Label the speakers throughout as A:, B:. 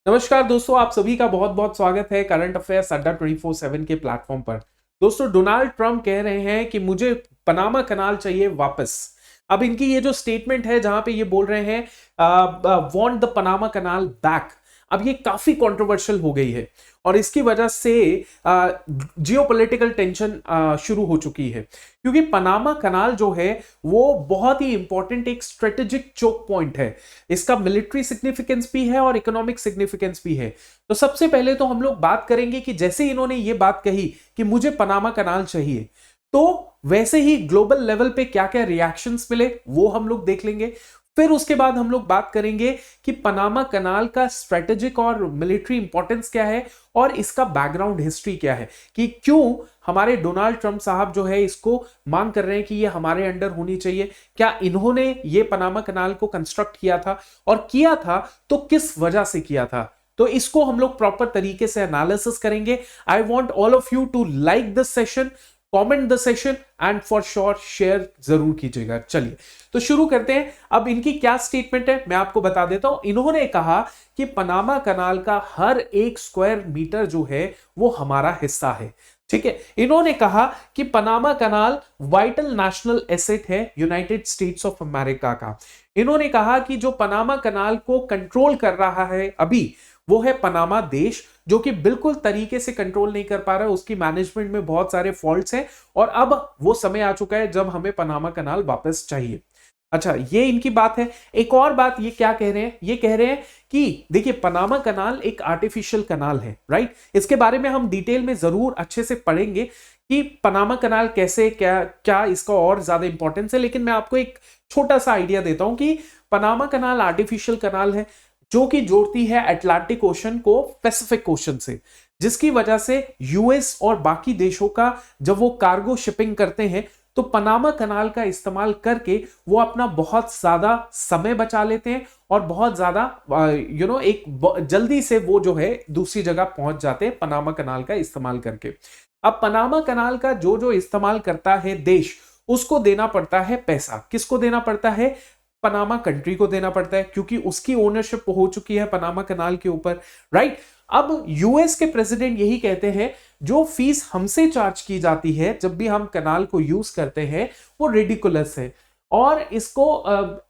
A: नमस्कार दोस्तों, आप सभी का बहुत बहुत स्वागत है करंट अफेयर्स अड्डा 24/7 के प्लेटफॉर्म पर। दोस्तों, डोनाल्ड ट्रंप कह रहे हैं कि मुझे पनामा कनाल चाहिए वापस। अब इनकी ये जो स्टेटमेंट है जहां पे ये बोल रहे हैं want the Panama canal back, अब ये काफी कंट्रोवर्शियल हो गई है और इसकी वजह से जियोपॉलिटिकल टेंशन शुरू हो चुकी है, क्योंकि पनामा कनाल जो है वो बहुत ही इंपॉर्टेंट एक स्ट्रेटेजिक चोक पॉइंट है। इसका मिलिट्री सिग्निफिकेंस भी है और इकोनॉमिक सिग्निफिकेंस भी है। तो सबसे पहले तो हम लोग बात करेंगे कि जैसे इन्होंने ये बात कही कि मुझे पनामा कनाल चाहिए, तो वैसे ही ग्लोबल लेवल पे क्या क्या रिएक्शंस मिले वो हम लोग देख लेंगे। फिर उसके बाद हम लोग बात करेंगे कि पनामा कनाल का स्ट्रेटेजिक और मिलिट्री इंपॉर्टेंस क्या है और इसका बैकग्राउंड हिस्ट्री क्या है, कि क्यों हमारे डोनाल्ड ट्रंप साहब जो है इसको मांग कर रहे हैं कि ये हमारे अंडर होनी चाहिए। क्या इन्होंने ये पनामा कनाल को कंस्ट्रक्ट किया था, और किया था तो किस वजह से किया था, तो इसको हम लोग प्रॉपर तरीके से एनालिसिस करेंगे। I want all of you to like this session, comment the session and for sure share जरूर कीजिएगा। चलिए तो शुरू करते हैं। अब इनकी क्या स्टेटमेंट है मैं आपको बता देता हूं। इन्होंने कहा कि पनामा कनाल का हर एक स्क्वायर मीटर जो है वो हमारा हिस्सा है। ठीक है, इन्होंने कहा कि Panama canal vital national asset है यूनाइटेड स्टेट्स ऑफ अमेरिका का। इन्होंने कहा कि जो पनामा कनाल को कंट्रोल कर रहा है अभी वो है पनामा देश, जो कि बिल्कुल तरीके से कंट्रोल नहीं कर पा रहा है। उसकी मैनेजमेंट में बहुत सारे फॉल्ट्स हैं और अब वो समय आ चुका है जब हमें पनामा कनाल वापस चाहिए। अच्छा, ये इनकी बात है। एक और बात ये क्या कह रहे हैं, ये कह रहे हैं कि देखिए पनामा कनाल एक आर्टिफिशियल कनाल है, राइट। इसके बारे में हम डिटेल में जरूर अच्छे से पढ़ेंगे कि पनामा कनाल कैसे, क्या क्या इसका और ज्यादा इंपॉर्टेंस है। लेकिन मैं आपको एक छोटा सा आइडिया देता हूं कि पनामा कनाल आर्टिफिशियल कनाल है जो कि जोड़ती है अटलांटिक ओशन को पैसिफिक ओशन से, जिसकी वजह से यूएस और बाकी देशों का जब वो कार्गो शिपिंग करते हैं तो पनामा कनाल का इस्तेमाल करके वो अपना बहुत ज्यादा समय बचा लेते हैं और बहुत ज्यादा एक जल्दी से वो जो है दूसरी जगह पहुंच जाते हैं पनामा कनाल का इस्तेमाल करके। अब पनामा कनाल का जो जो इस्तेमाल करता है देश, उसको देना पड़ता है पैसा। किसको देना पड़ता है? पनामा कंट्री को देना पड़ता है, क्योंकि उसकी ओनरशिप हो चुकी है पनामा कनाल के ऊपर, राइट। अब यूएस के प्रेसिडेंट यही कहते हैं जो फीस हमसे चार्ज की जाती है जब भी हम कनाल को यूज करते हैं वो रिडिकुलस है, और इसको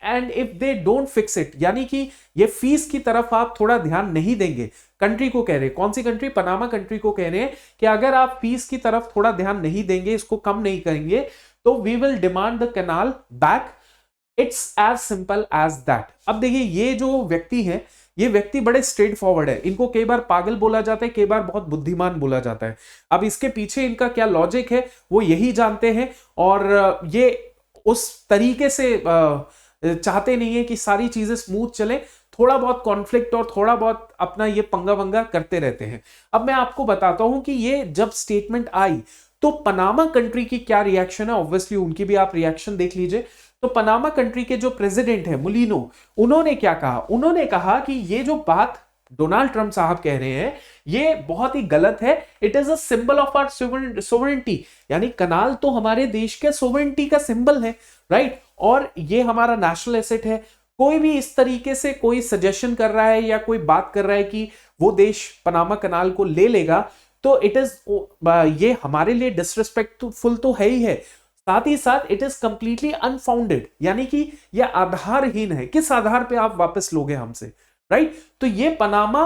A: and if they don't fix it, यानी कि ये फीस की तरफ आप थोड़ा ध्यान नहीं देंगे। कंट्री को कह रहे हैं, कौन सी कंट्री? पनामा कंट्री को कह रहे हैं कि अगर आप फीस की तरफ थोड़ा ध्यान नहीं देंगे, इसको कम नहीं करेंगे, तो we will demand the canal back. It's as simple as that. अब देखिए ये जो व्यक्ति है, ये व्यक्ति बड़े स्ट्रेट फॉरवर्ड है। इनको कई बार पागल बोला जाता है, कई बार बहुत बुद्धिमान बोला जाता है। अब इसके पीछे इनका क्या लॉजिक है वो यही जानते हैं, और ये उस तरीके से चाहते नहीं है कि सारी चीजें स्मूथ चले। थोड़ा बहुत कॉन्फ्लिक्ट और थोड़ा बहुत अपना ये पंगा वंगा करते रहते हैं। अब मैं आपको बताता हूं कि ये जब स्टेटमेंट आई तो पनामा कंट्री की क्या रिएक्शन है। ऑब्वियसली उनकी भी आप रिएक्शन देख लीजिए। तो पनामा कंट्री के जो प्रेसिडेंट है मुलिनो, उन्होंने क्या कहा? उन्होंने कहा कि ये जो बात डोनाल्ड ट्रंप साहब कह रहे हैं ये बहुत ही गलत है। It is a symbol of our sovereignty, यानी कनाल तो हमारे देश के सोवरेनिटी का सिंबल है, राइट। और ये हमारा नेशनल एसेट है। कोई भी इस तरीके से कोई सजेशन कर रहा है या कोई बात कर रहा है कि वो देश पनामा कनाल को ले लेगा, तो इट इज ये हमारे लिए डिसरिस्पेक्टफुल तो है ही है, साथ ही साथ इट इज कंप्लीटली अनफाउंडेड, यानी कि यह आधारहीन है। किस आधार पे आप वापस लोगे हमसे, राइट। तो ये पनामा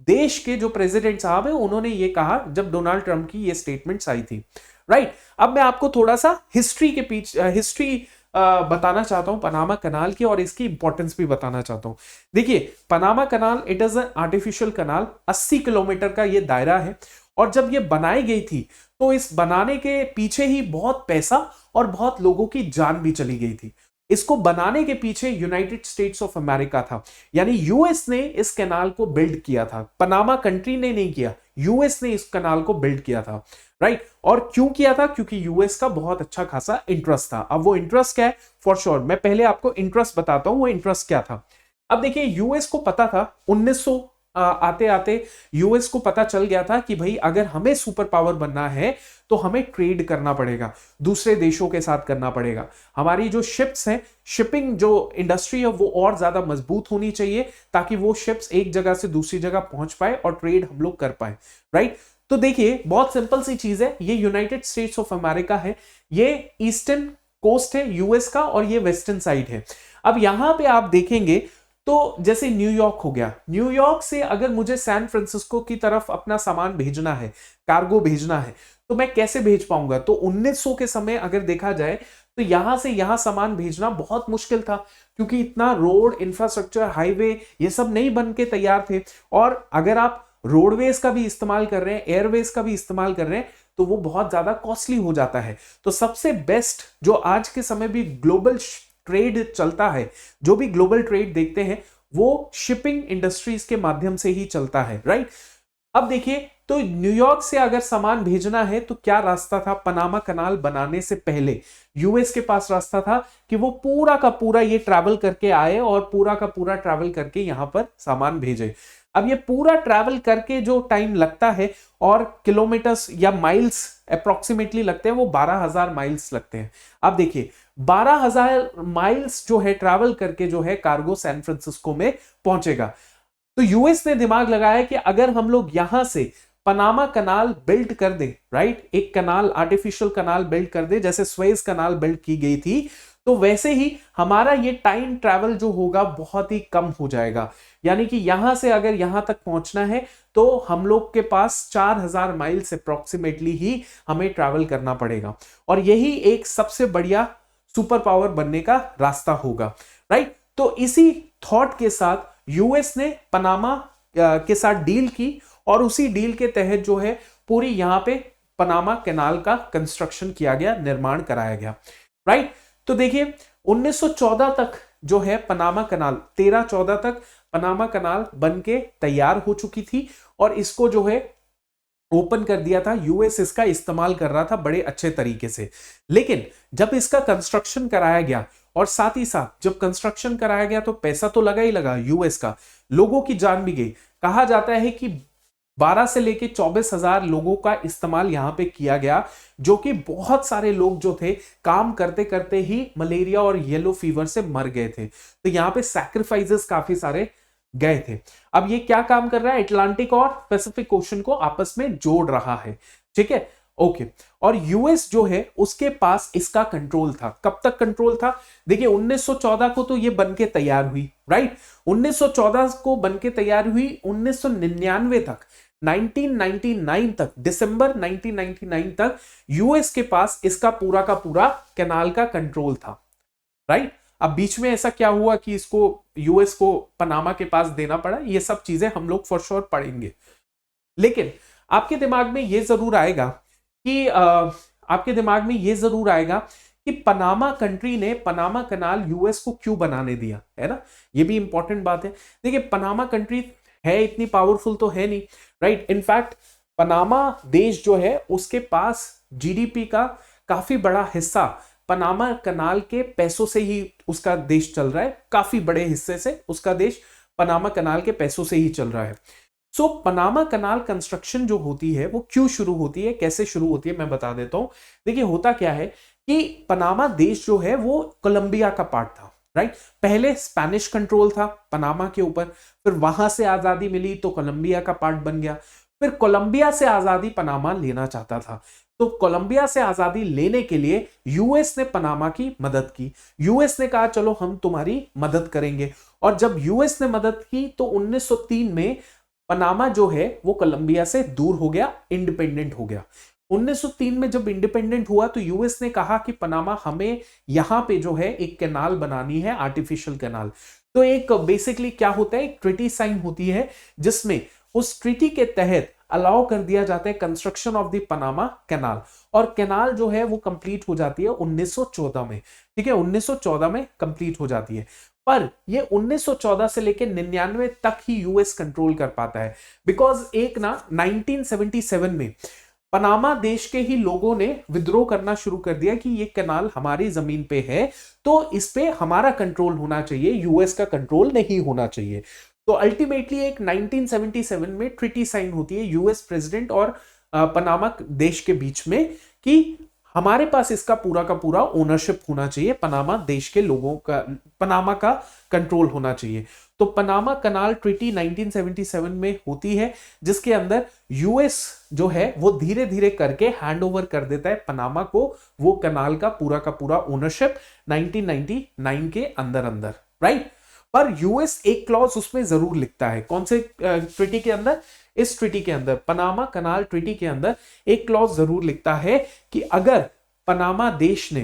A: देश के जो प्रेसिडेंट साहब है उन्होंने ये कहा जब डोनाल्ड ट्रंप की ये स्टेटमेंट्स आई थी, राइट। अब मैं आपको थोड़ा सा हिस्ट्री के पीछे हिस्ट्री बताना चाहता हूं पनामा कनाल की, और इसकी इंपॉर्टेंस भी बताना चाहता हूं। देखिए Panama canal it is an artificial canal, 80 kilometre का ये दायरा है। और जब ये बनाई गई थी तो इस बनाने के पीछे ही बहुत पैसा और बहुत लोगों की जान भी चली गई थी। इसको बनाने के पीछे यूनाइटेड स्टेट्स ऑफ अमेरिका था, यानी यूएस ने इस कैनाल को बिल्ड किया था। पनामा कंट्री ने नहीं किया, यूएस ने इस कैनाल को बिल्ड किया था, राइट। और क्यों किया था? क्योंकि यूएस का बहुत अच्छा खासा इंटरेस्ट था। अब वो इंटरेस्ट क्या है, फॉर श्योर मैं पहले आपको इंटरेस्ट बताता हूं वो इंटरेस्ट क्या था। अब देखिए यूएस को पता था आते आते यूएस को पता चल गया था कि भाई अगर हमें सुपर पावर बनना है तो हमें ट्रेड करना पड़ेगा, दूसरे देशों के साथ करना पड़ेगा। हमारी जो शिप्स हैं, शिपिंग जो इंडस्ट्री है वो और ज्यादा मजबूत होनी चाहिए ताकि वो शिप्स एक जगह से दूसरी जगह पहुंच पाए और ट्रेड हम लोग कर पाए, राइट। तो देखिए बहुत सिंपल सी चीज है, ये यूनाइटेड स्टेट्स ऑफ अमेरिका है, ये ईस्टर्न कोस्ट है यूएस का और ये वेस्टर्न साइड है। अब यहां पे आप देखेंगे तो जैसे न्यूयॉर्क हो गया, न्यूयॉर्क से अगर मुझे सैन फ्रांसिस्को की तरफ अपना सामान भेजना है, कार्गो भेजना है, तो मैं कैसे भेज पाऊंगा? तो 1900 के समय अगर देखा जाए तो यहां से यहां सामान भेजना बहुत मुश्किल था, क्योंकि इतना रोड इंफ्रास्ट्रक्चर, हाईवे ये सब नहीं बन के तैयार थे। और अगर आप रोडवेज का भी इस्तेमाल कर रहे हैं, एयरवेज का भी इस्तेमाल कर रहे हैं, तो वो बहुत ज्यादा कॉस्टली हो जाता है। तो सबसे बेस्ट जो आज के समय भी ग्लोबल ट्रेड चलता है, जो भी ग्लोबल ट्रेड देखते हैं, वो शिपिंग इंडस्ट्रीज के माध्यम से ही चलता है, राइट। अब देखिए तो न्यूयॉर्क से अगर सामान भेजना है तो क्या रास्ता था? पनामा कनाल बनाने से पहले यूएस के पास रास्ता था कि वो पूरा का पूरा ये ट्रैवल करके आए और पूरा का पूरा ट्रैवल करके यहां पर सामान भेजे। अब ये पूरा ट्रैवल करके जो टाइम लगता है और किलोमीटर्स या माइल्स अप्रोक्सीमेटली लगते हैं, वो 12,000 माइल्स लगते हैं। अब देखिए 12,000 माइल्स जो है ट्रैवल करके जो है कार्गो सैन फ्रांसिस्को में पहुंचेगा। तो यूएस ने दिमाग लगाया कि अगर हम लोग यहां से पनामा कनाल बिल्ड कर दे, राइट, एक कनाल, आर्टिफिशियल कनाल बिल्ड कर दे, जैसे स्वेज कनाल बिल्ड की गई थी, तो वैसे ही हमारा ये टाइम ट्रैवल जो होगा बहुत ही कम हो जाएगा। यानी कि यहां से अगर यहां तक पहुंचना है तो हम लोग के पास 4,000 माइल से अप्रोक्सीमेटली ही हमें ट्रैवल करना पड़ेगा, और यही एक सबसे बढ़िया सुपर पावर बनने का रास्ता होगा, राइट। तो इसी थॉट के साथ यूएस ने पनामा के साथ डील की और उसी डील के तहत जो है पूरी यहां पे पनामा कैनाल का कंस्ट्रक्शन किया गया, निर्माण कराया गया, राइट। तो देखिए 1914 तक जो है पनामा कनाल, 13-14 तक पनामा कनाल बन के तैयार हो चुकी थी और इसको जो है ओपन कर दिया था। यूएस इसका इस्तेमाल कर रहा था बड़े अच्छे तरीके से। लेकिन जब इसका कंस्ट्रक्शन कराया गया, और साथ ही साथ जब कंस्ट्रक्शन कराया गया तो पैसा तो लगा ही लगा यूएस का, लोगों की जान भी गई। कहा जाता है कि 12 से लेके 24,000 लोगों का इस्तेमाल यहां पे किया गया, जो कि बहुत सारे लोग जो थे काम करते करते ही मलेरिया और येलो फीवर से मर गए थे। तो यहां पे सैक्रिफाइसेस काफी सारे गए थे। अब ये क्या काम कर रहा है? अटलांटिक और पैसिफिक ओशन को आपस में जोड़ रहा है, ठीक है, ओके। और यूएस जो है उसके पास इसका कंट्रोल था। कब तक कंट्रोल था? देखिए 1914 को तो ये बनके तैयार हुई, राइट। 1914 को बनके तैयार हुई, 1999 तक, 1999 तक, दिसंबर 1999 तक यूएस के पास इसका पूरा का पूरा कैनाल का कंट्रोल था, राइट। अब बीच में ऐसा क्या हुआ कि इसको यूएस को पनामा के पास देना पड़ा, ये सब चीजें हम लोग फॉर श्योर पढ़ेंगे। लेकिन आपके दिमाग में ये जरूर आएगा कि पनामा कंट्री ने पनामा कनाल यूएस को क्यों बनाने दिया, है ना। ये भी इंपॉर्टेंट बात है। देखिए पनामा कंट्री है इतनी पावरफुल तो है नहीं, राइट। इनफैक्ट पनामा देश जो है उसके पास जीडीपी का काफी बड़ा हिस्सा पनामा कनाल के पैसों से ही उसका देश चल रहा है। काफी बड़े हिस्से से उसका देश पनामा कनाल के पैसों से ही चल रहा है। सो पनामा कनाल कंस्ट्रक्शन जो होती है वो क्यों शुरू होती है, कैसे शुरू होती है, मैं बता देता हूं। देखिए होता क्या है कि पनामा देश जो है वो कोलंबिया का पार्ट था, राइट। पहले स्पेनिश कंट्रोल था पनामा के ऊपर, फिर वहां से आजादी मिली तो कोलंबिया का पार्ट बन गया। फिर कोलंबिया से आजादी पनामा लेना चाहता था, तो कोलंबिया से आजादी लेने के लिए यूएस ने पनामा की मदद की। यूएस ने कहा चलो हम तुम्हारी मदद करेंगे, और जब यूएस ने मदद की तो 1903 में पनामा जो है वो कोलंबिया से दूर हो गया, इंडिपेंडेंट हो गया। 1903 में जब इंडिपेंडेंट हुआ तो यूएस ने कहा कि पनामा हमें यहां पे जो है एक कैनाल बनानी है, आर्टिफिशियल कैनाल। तो एक बेसिकली क्या होता है, एक ट्रीटी साइन होती है जिसमें उस ट्रीटी के तहत अलाउ कर दिया जाता है construction of the Panama canal, और कैनाल जो है वो कंप्लीट हो जाती है 1914 में, ठीक है, 1914 में कंप्लीट हो जाती है। पर ये 1914 से लेकर 99 तक ही यूएस कंट्रोल कर पाता है, बिकॉज एक ना 1977 में पनामा देश के ही लोगों ने विद्रोह करना शुरू कर दिया कि ये कैनाल हमारी जमीन पे है, तो इस पे हमारा कंट्रोल होना चाहिए, यूएस का कंट्रोल नहीं होना चाहिए। तो अल्टीमेटली एक 1977 में ट्रीटी साइन होती है यूएस प्रेसिडेंट और पनामा देश के बीच में कि हमारे पास इसका पूरा का पूरा ओनरशिप होना चाहिए, पनामा देश के लोगों का, पनामा का कंट्रोल होना चाहिए। तो पनामा कनाल ट्रीटी 1977 में होती है, जिसके अंदर यूएस जो है वो धीरे धीरे करके हैंड ओवर कर देता है पनामा को वो कनाल का पूरा ओनरशिप 1999 के अंदर अंदर, राइट। पर यूएस एक क्लॉज उसमें जरूर लिखता है, कौन से ट्रीटी के अंदर, इस ट्रीटी के अंदर, पनामा कनाल ट्रीटी के अंदर एक क्लॉज जरूर लिखता है कि अगर पनामा देश ने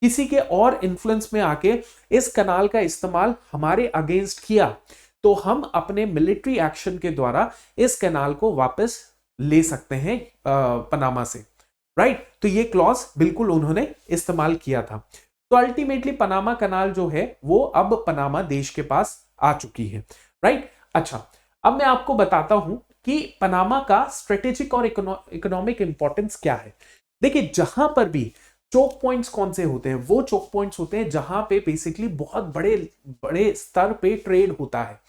A: किसी के और इन्फ्लुएंस में आके इस कनाल का इस्तेमाल हमारे अगेंस्ट किया तो हम अपने मिलिट्री एक्शन के द्वारा इस कनाल को वापस ले सकते हैं पनामा से, राइट। तो ये क्लॉज बिल्कुल उन्होंने इस्तेमाल किया था। तो अल्टीमेटली पनामा कनाल जो है वो अब पनामा देश के पास आ चुकी है, राइट। अच्छा, अब मैं आपको बताता हूं कि पनामा का स्ट्रेटेजिक और इकोनॉमिक इंपॉर्टेंस क्या है। देखिए, जहां पर भी चोक पॉइंट्स कौन से होते हैं, वो चोक पॉइंट्स होते हैं जहां पे बेसिकली बहुत बड़े बड़े स्तर पे ट्रेड होता है,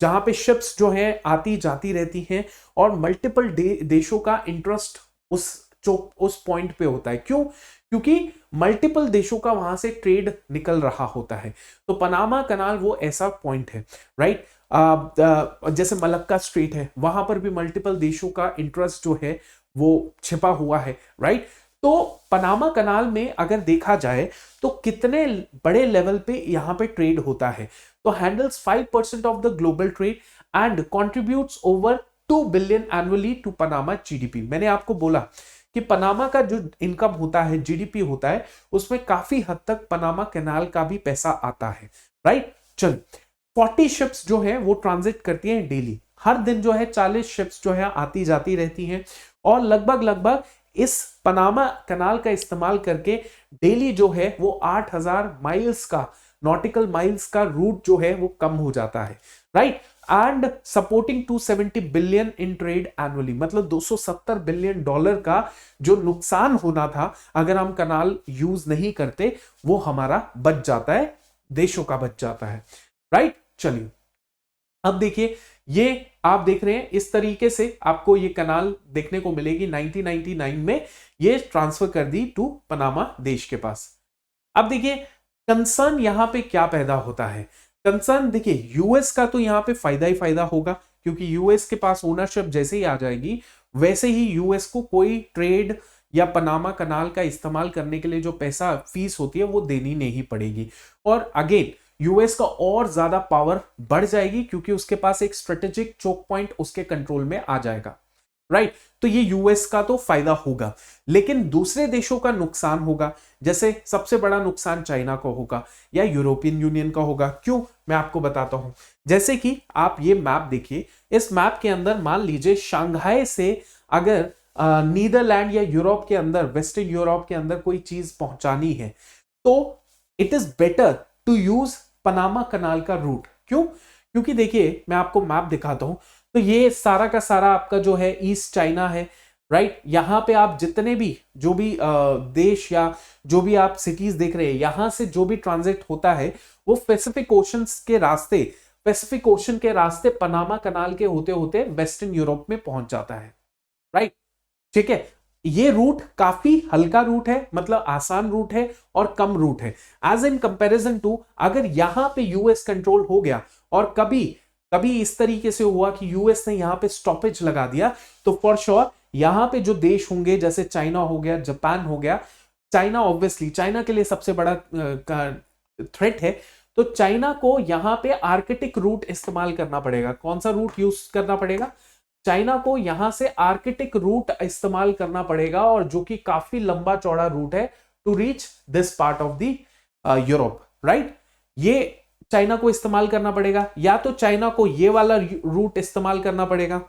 A: जहां पे शिप्स जो है आती जाती रहती हैं और मल्टीपल देशों का इंटरेस्ट उस पॉइंट पे होता है। क्यों? क्योंकि मल्टीपल देशों का वहां से ट्रेड निकल रहा होता है। तो पनामा कनाल वो ऐसा पॉइंट है, राइट। जैसे मलक्का स्ट्रेट है, वहां पर भी मल्टीपल देशों का इंटरेस्ट जो है वो छिपा हुआ है, राइट। तो पनामा कनाल में अगर देखा जाए तो कितने बड़े लेवल पे यहां पे ट्रेड होता है, तो handles 5% of the global trade and contributes over 2 billion annually to Panama GDP. मैंने आपको बोला कि पनामा का जो इनकम होता है, जीडीपी होता है, उसमें काफी हद तक पनामा कैनाल का भी पैसा आता है, राइट। चल, 40 शिप्स जो है वो ट्रांजिट करती हैं डेली, हर दिन जो है 40 शिप्स जो है आती जाती रहती हैं और लगभग इस पनामा कनाल का इस्तेमाल करके डेली जो है वो 8000 माइल्स का, नॉटिकल माइल्स का रूट जो है वो कम हो जाता है, right. And supporting 270 billion in trade annually, मतलब 270 बिलियन डॉलर का जो नुकसान होना था अगर हम कनाल यूज नहीं करते, वो हमारा बच जाता है, देशों का बच जाता है, राइट। चलिए, अब देखिए, ये आप देख रहे हैं इस तरीके से आपको ये कनाल देखने को मिलेगी। 1999 में ये ट्रांसफर कर दी टू पनामा देश के पास। अब देखिए, कंसर्न यहां पे क्या पैदा होता है। कंसर्न देखिए, यूएस का तो यहां पे फायदा ही फायदा होगा, क्योंकि यूएस के पास ओनरशिप जैसे ही आ जाएगी वैसे ही यूएस को कोई ट्रेड या पनामा कनाल का इस्तेमाल करने के लिए जो पैसा फीस होती है वो देनी नहीं पड़ेगी। और अगेन यूएस का और ज्यादा पावर बढ़ जाएगी, क्योंकि उसके पास एक स्ट्रेटेजिक चोक पॉइंट उसके कंट्रोल में आ जाएगा, राइट। तो ये यूएस का तो फायदा होगा, लेकिन दूसरे देशों का नुकसान होगा। जैसे सबसे बड़ा नुकसान चाइना को होगा या यूरोपियन यूनियन का होगा। क्यों? मैं आपको बताता हूं। जैसे कि आप ये मैप देखिए, इस मैप के अंदर मान लीजिए शंघाई से अगर नीदरलैंड या यूरोप के अंदर, वेस्टर्न यूरोप के अंदर कोई चीज पहुंचानी है, तो it is better to use Panama canal का रूट। क्यों? क्योंकि देखिए, मैं आपको मैप दिखाता हूं, तो ये सारा का सारा आपका जो है ईस्ट चाइना है, राइट। यहां पे आप जितने भी जो भी देश या जो भी आप सिटीज देख रहे हैं, यहां से जो भी ट्रांजिट होता है वो पैसिफिक ओशन के रास्ते पनामा कनाल के होते होते वेस्टर्न यूरोप में पहुंच जाता है, राइट। ठीक है, ये रूट काफी हल्का रूट है, मतलब आसान रूट है और कम रूट है, एज इन कंपैरिजन टू अगर यहां पे यूएस कंट्रोल हो गया और कभी इस तरीके से हुआ कि यूएस ने यहां पे स्टॉपेज लगा दिया, तो फॉर श्योर यहां पे जो देश होंगे, जैसे चाइना हो गया, जापान हो गया, चाइना ऑब्वियसली चाइना के लिए सबसे बड़ा थ्रेट है, तो चाइना को यहां पे आर्कटिक रूट इस्तेमाल करना पड़ेगा। कौन सा रूट यूज करना पड़ेगा? चाइना को यहां से आर्कटिक रूट इस्तेमाल करना पड़ेगा, और जो कि काफी लंबा चौड़ा रूट है to reach this part of the Europe, right. ये चाइना को इस्तेमाल करना पड़ेगा, या तो चाइना को ये वाला रूट इस्तेमाल करना पड़ेगा,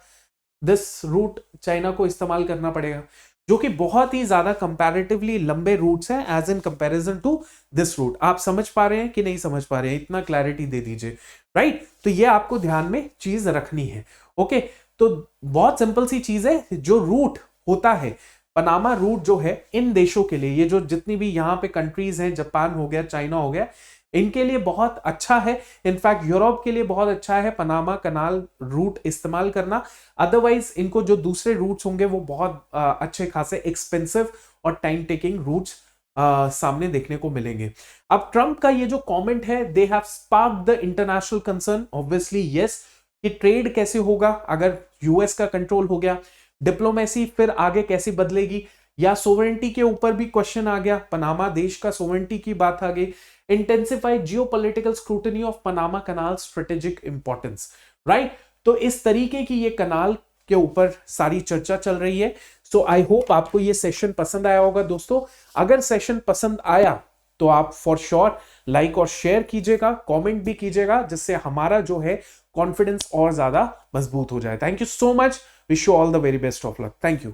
A: दिस रूट चाइना को इस्तेमाल करना पड़ेगा, जो कि बहुत ही ज्यादा कंपैरेटिवली लंबे रूट्स हैं as in comparison to this route. आप समझ पा रहे हैं कि नहीं समझ पा रहे हैं? इतना क्लैरिटी दे दीजिए, राइट। तो ये आपको ध्यान में चीज रखनी है, ओके। तो बहुत सिंपल सी चीज है, जो रूट होता है पनामा रूट जो है इन देशों के लिए, ये जो जितनी भी यहाँ पे कंट्रीज हैं, जापान हो गया, चाइना हो गया, इनके लिए बहुत अच्छा है, इनफैक्ट यूरोप के लिए बहुत अच्छा है पनामा कनाल रूट इस्तेमाल करना। अदरवाइज इनको जो दूसरे रूट्स होंगे वो बहुत अच्छे खासे एक्सपेंसिव और टाइम टेकिंग रूट्स सामने देखने को मिलेंगे। अब ट्रंप का ये जो कमेंट है, they have sparked the international concern, obviously yes, कि ट्रेड कैसे होगा अगर यूएस का कंट्रोल हो गया, डिप्लोमेसी फिर आगे कैसे बदलेगी, या सोवरेंटी के ऊपर भी क्वेश्चन आ गया, पनामा देश का सोवरेंटी की बात आ गई, intensified geopolitical scrutiny of Panama canal strategic importance, right. तो इस तरीके की ये कनाल के ऊपर सारी चर्चा चल रही है। सो आई होप आपको ये सेशन पसंद आया होगा दोस्तों। अगर सेशन पसंद आया तो आप फॉर श्योर लाइक और शेयर कीजिएगा, कमेंट भी कीजिएगा, जिससे हमारा जो है कॉन्फिडेंस और ज्यादा मजबूत हो जाए। Thank you so much, wish you all the very best of luck, thank you.